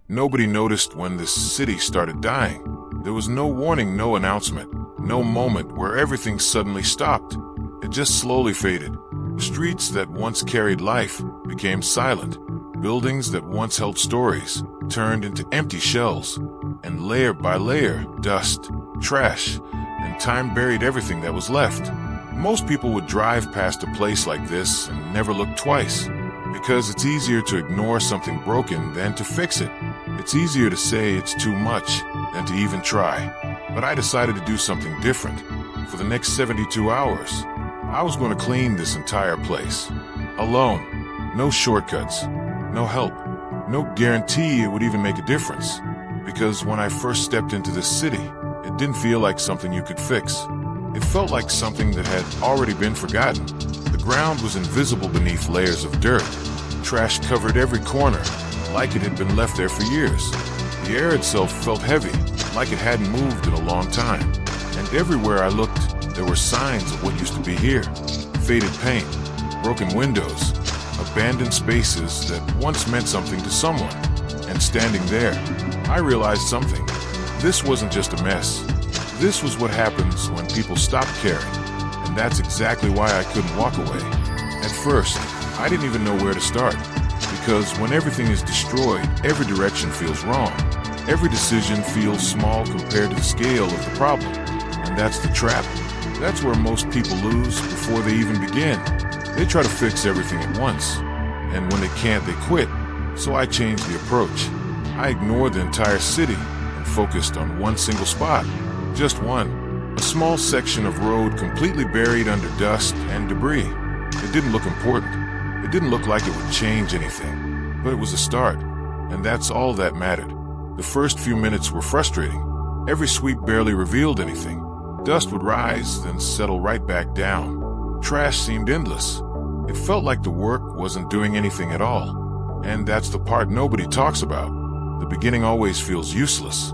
Nobody noticed when this city started dying. There was no warning, no announcement, no moment where everything suddenly stopped. It just slowly faded. Streets that once carried life became silent. Buildings that once held stories turned into empty shells. And layer by layer, dust, trash, and time buried everything that was left. Most people would drive past a place like this and never look twice, because it's easier to ignore something broken than to fix it. It's easier to say it's too much than to even try. But I decided to do something different. For the next 72 hours, I was going to clean this entire place. Alone. No shortcuts. No help. No guarantee it would even make a difference. Because when I first stepped into this city, it didn't feel like something you could fix. It felt like something that had already been forgotten. The ground was invisible beneath layers of dirt. Trash covered every corner, like it had been left there for years. The air itself felt heavy, like it hadn't moved in a long time. And everywhere I looked, there were signs of what used to be here. Faded paint, broken windows, abandoned spaces that once meant something to someone. And standing there, I realized something. This wasn't just a mess. This was what happens when people stop caring. And that's exactly why I couldn't walk away. At first, I didn't even know where to start. Because when everything is destroyed, every direction feels wrong. Every decision feels small compared to the scale of the problem. And that's the trap. That's where most people lose before they even begin. They try to fix everything at once. And when they can't, they quit. So I changed the approach. I ignored the entire city and focused on one single spot. Just one. A small section of road completely buried under dust and debris. It didn't look important. It didn't look like it would change anything. But it was a start. And that's all that mattered. The first few minutes were frustrating. Every sweep barely revealed anything. Dust would rise, then settle right back down. Trash seemed endless. It felt like the work wasn't doing anything at all. And that's the part nobody talks about. The beginning always feels useless.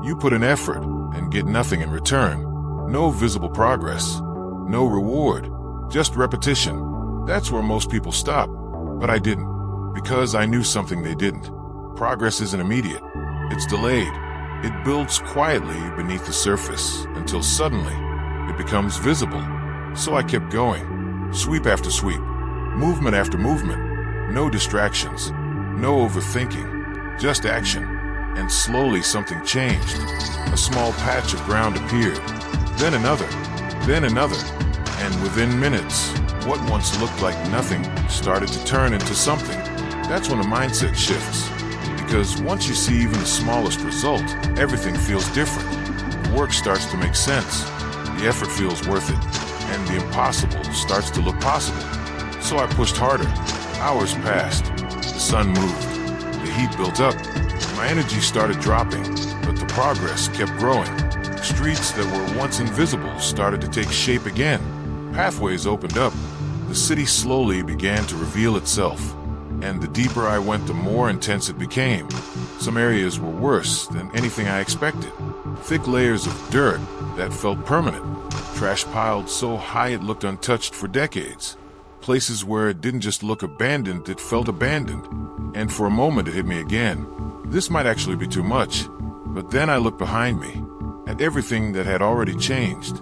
You put in effort and get nothing in return. No visible progress. No reward. Just repetition. That's where most people stop. But I didn't. Because I knew something they didn't. Progress isn't immediate. It's delayed. It builds quietly beneath the surface until suddenly it becomes visible. So I kept going. Sweep after sweep. Movement after movement. No distractions. No overthinking. Just action. And slowly something changed. A small patch of ground appeared. Then another. Then another. And within minutes, what once looked like nothing started to turn into something. That's when the mindset shifts. Because once you see even the smallest result, everything feels different. The work starts to make sense. The effort feels worth it. And the impossible starts to look possible. So I pushed harder. Hours passed. The sun moved. The heat built up. My energy started dropping, but the progress kept growing. Streets that were once invisible started to take shape again. Pathways opened up. The city slowly began to reveal itself. And the deeper I went, the more intense it became. Some areas were worse than anything I expected. Thick layers of dirt that felt permanent. Trash piled so high it looked untouched for decades. Places where it didn't just look abandoned, it felt abandoned. And for a moment it hit me again. This might actually be too much. But then I looked behind me, at everything that had already changed.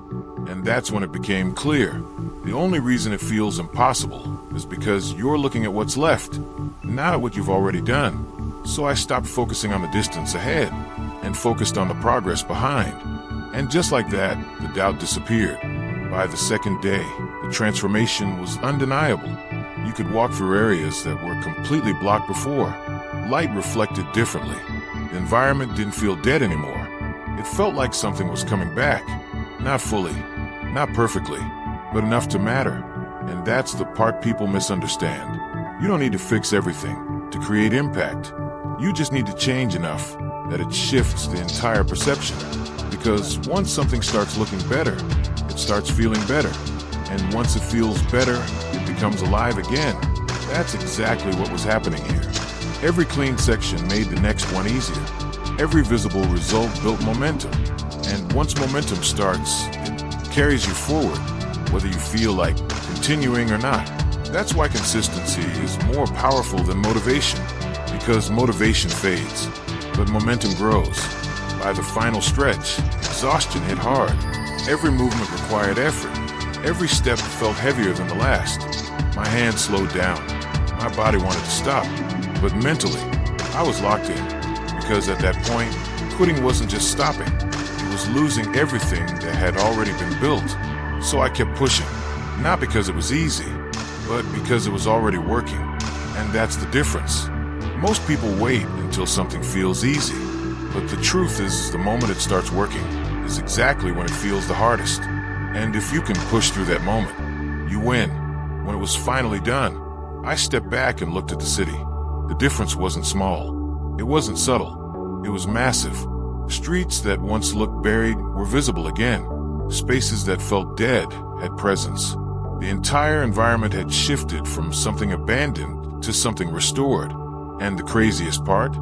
And that's when it became clear. The only reason it feels impossible is because you're looking at what's left, not at what you've already done. So I stopped focusing on the distance ahead and focused on the progress behind. And just like that, the doubt disappeared. By the second day, the transformation was undeniable. You could walk through areas that were completely blocked before. Light reflected differently. The environment didn't feel dead anymore. It felt like something was coming back. Not fully, not perfectly, but enough to matter. And that's the part people misunderstand. You don't need to fix everything to create impact. You just need to change enough that it shifts the entire perception. Because once something starts looking better, it starts feeling better. And once it feels better, it becomes alive again. That's exactly what was happening here. Every clean section made the next one easier. Every visible result built momentum. And once momentum starts, it carries you forward, whether you feel like continuing or not. That's why consistency is more powerful than motivation, because motivation fades, But momentum grows. By the final stretch, exhaustion hit hard. Every movement required effort. Every step felt heavier than the last. My hands slowed down. My body wanted to stop. But mentally, I was locked in. Because at that point, quitting wasn't just stopping. It was losing everything that had already been built. So I kept pushing. Not because it was easy, but because it was already working. And that's the difference. Most people wait until something feels easy. But the truth is, the moment it starts working is exactly when it feels the hardest. And if you can push through that moment, you win. When it was finally done, I stepped back and looked at the city. The difference wasn't small. It wasn't subtle. It was massive. Streets that once looked buried were visible again. Spaces that felt dead had presence. The entire environment had shifted from something abandoned to something restored. And the craziest part?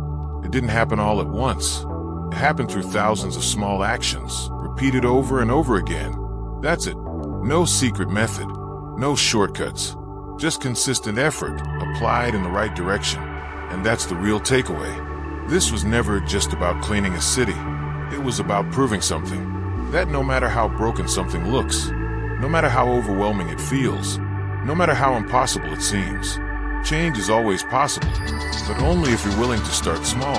It didn't happen all at once. It happened through thousands of small actions, repeated over and over again. That's it. No secret method. No shortcuts. Just consistent effort applied in the right direction. And that's the real takeaway. This was never just about cleaning a city. It was about proving something. That no matter how broken something looks, no matter how overwhelming it feels, no matter how impossible it seems, change is always possible, but only if you're willing to start small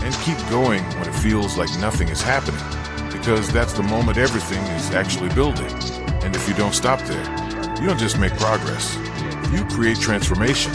and keep going when it feels like nothing is happening, because that's the moment everything is actually building. And if you don't stop there, you don't just make progress, you create transformation.